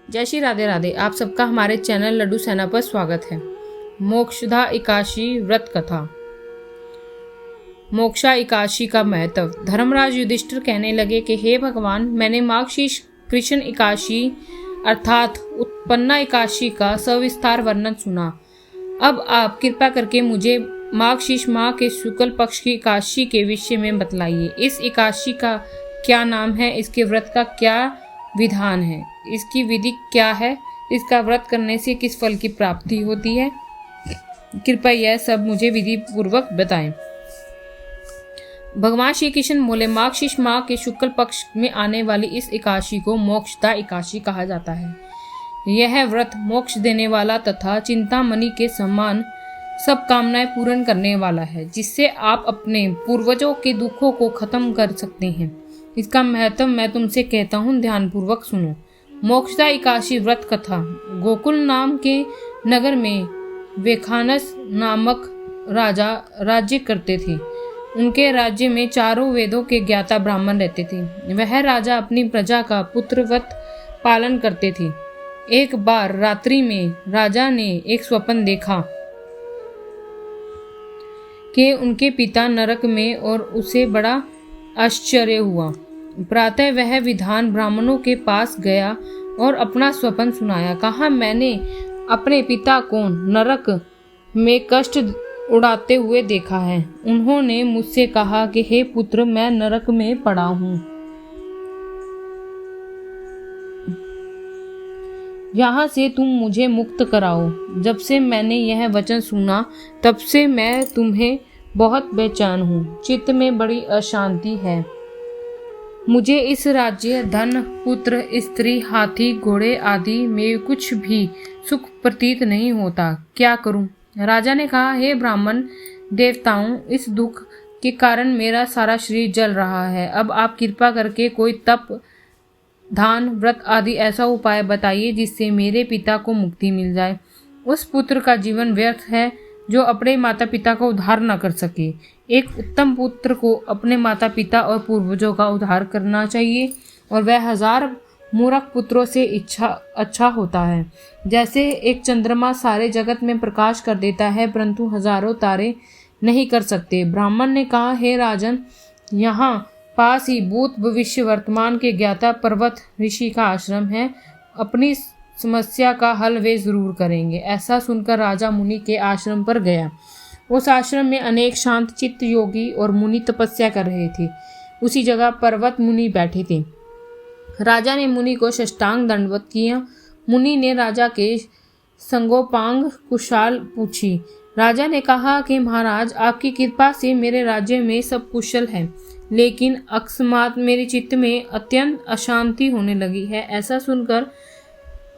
जय श्री राधे राधे। आप सबका हमारे चैनल लड्डू सेना पर स्वागत है। मोक्षदा एकादशी व्रत कथा। मोक्षा एकादशी का महत्व। धर्मराज युधिष्ठिर कहने लगे कि हे भगवान, मैंने मार्गशीर्ष कृष्ण एकादशी अर्थात उत्पन्ना एकादशी का सविस्तार वर्णन सुना। अब आप कृपा करके मुझे मार्गशीर्ष माह के शुक्ल पक्ष की एकादशी के विषय में बतलाइए। इस एकादशी का क्या नाम है, इसके व्रत का क्या विधान है, इसकी विधि क्या है, इसका व्रत करने से किस फल की प्राप्ति होती है, कृपया यह सब मुझे विधि पूर्वक बताएं। भगवान श्री कृष्ण बोले, मार्गशीर्ष माह के शुक्ल पक्ष में आने वाली इस एकादशी को मोक्षदा एकादशी कहा जाता है। यह व्रत मोक्ष देने वाला तथा चिंतामणि के समान सब कामनाएं पूर्ण करने वाला है, जिससे आप अपने पूर्वजों के दुखों को खत्म कर सकते हैं। इसका महत्व मैं तुमसे कहता हूँ, ध्यानपूर्वक सुनो। मोक्षदा एकादशी व्रत कथा। गोकुल नाम के नगर में वेखानस नामक राजा राज्य करते थे। उनके राज्य में चारों वेदों के ज्ञाता ब्राह्मण रहते थे। वह राजा अपनी प्रजा का पुत्रवत पालन करते थे। एक बार रात्रि में राजा ने एक स्वप्न देखा कि उनके पिता नरक में, और उसे बड़ा आश्चर्य हुआ। प्रातः वह विद्वान ब्राह्मणों के पास गया और अपना स्वप्न सुनाया। कहा, मैंने अपने पिता को नरक में कष्ट उड़ाते हुए देखा है। उन्होंने मुझसे कहा कि हे पुत्र, मैं नरक में पड़ा हूँ, यहाँ से तुम मुझे मुक्त कराओ। जब से मैंने यह वचन सुना तब से मैं तुम्हें बहुत बेचैन हूँ, चित्त में बड़ी अशांति है। मुझे इस राज्य, धन, पुत्र, स्त्री, हाथी, घोड़े आदि में कुछ भी सुख प्रतीत नहीं होता। क्या करूं? राजा ने कहा, हे ब्राह्मण देवताओं, इस दुख के कारण मेरा सारा शरीर जल रहा है। अब आप कृपा करके कोई तप, दान, व्रत आदि ऐसा उपाय बताइए जिससे मेरे पिता को मुक्ति मिल जाए। उस पुत्र का जीवन व्यर्थ है जो अपने माता पिता का उद्धार न कर सके। एक उत्तम पुत्र को अपने माता पिता और पूर्वजों का उद्धार करना चाहिए, और वह 1000 मूर्ख पुत्रों से अच्छा होता है। जैसे एक चंद्रमा सारे जगत में प्रकाश कर देता है, परंतु हजारों तारे नहीं कर सकते। ब्राह्मण ने कहा, हे राजन, यहाँ पास ही भूत भविष्य वर्तमान के ज्ञाता पर्वत ऋषि का आश्रम है। अपनी समस्या का हल वे जरूर करेंगे। ऐसा सुनकर राजा मुनि के आश्रम पर गया। उस आश्रम में अनेक शांत चित्त योगी और मुनि तपस्या कर रहे थे। उसी जगह पर्वत मुनि बैठे थे। राजा ने मुनि को साष्टांग दंडवत किया। मुनि ने राजा के संगोपांग कुशल पूछी। राजा ने कहा कि महाराज, आपकी कृपा से मेरे राज्य में सब कुशल है, लेकिन अकस्मात मेरे चित्त में अत्यंत अशांति होने लगी है। ऐसा सुनकर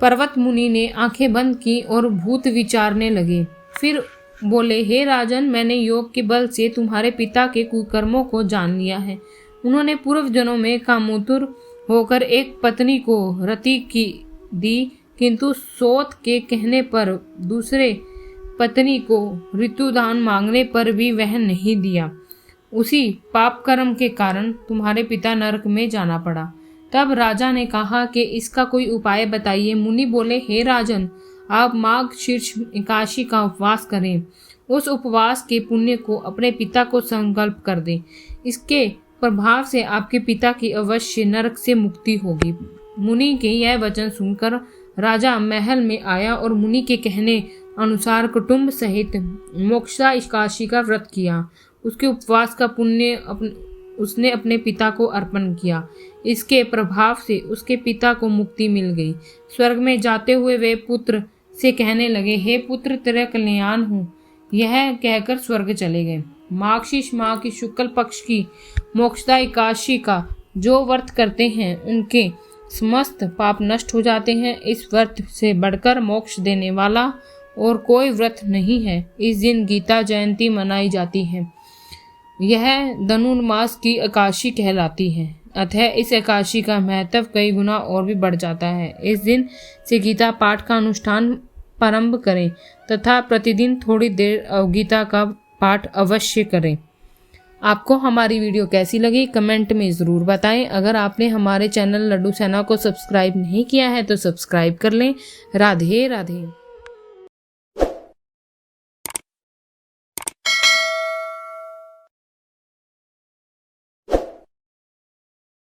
पर्वत मुनि ने आंखें बंद की और भूत विचारने लगे। फिर बोले, हे राजन, मैंने योग के बल से तुम्हारे पिता के कुकर्मों को जान लिया है। उन्होंने पूर्व जन्मों में कामोतुर होकर एक पत्नी को रति की दी, किंतु सोत के कहने पर दूसरे पत्नी को ऋतुदान मांगने पर भी वह नहीं दिया। उसी पाप कर्म के कारण तुम्हारे पिता नरक में जाना पड़ा। तब राजा ने कहा कि इसका कोई उपाय बताइए। मुनि बोले, हे राजन, आप मार्गशीर्ष एकादशी का उपवास करें। उस उपवास के पुण्य को अपने पिता को संकल्प कर दें। इसके प्रभाव से आपके पिता की अवश्य नरक से मुक्ति होगी। मुनि के यह वचन सुनकर राजा महल में आया और मुनि के कहने अनुसार कुटुंब सहित मोक्षा एकादशी का व्रत किया। उसके उपवास का पुण्य उसने अपने पिता को अर्पण किया। इसके प्रभाव से उसके पिता को मुक्ति मिल गई। स्वर्ग में जाते हुए वे पुत्र से कहने लगे, हे पुत्र, तेरा कल्याण हो। यह कहकर स्वर्ग चले गए। मार्गशीर्ष माह की शुक्ल पक्ष की मोक्षदा एकादशी का जो व्रत करते हैं उनके समस्त पाप नष्ट हो जाते हैं। इस व्रत से बढ़कर मोक्ष देने वाला और कोई व्रत नहीं है। इस दिन गीता जयंती मनाई जाती है। यह धनुर्मास की एकादशी कहलाती है। अतः इस एकादशी का महत्व कई गुना और भी बढ़ जाता है। इस दिन से गीता पाठ का अनुष्ठान प्रारंभ करें तथा प्रतिदिन थोड़ी देर गीता का पाठ अवश्य करें। आपको हमारी वीडियो कैसी लगी कमेंट में ज़रूर बताएं। अगर आपने हमारे चैनल लड्डू सेना को सब्सक्राइब नहीं किया है तो सब्सक्राइब कर लें। राधे राधे।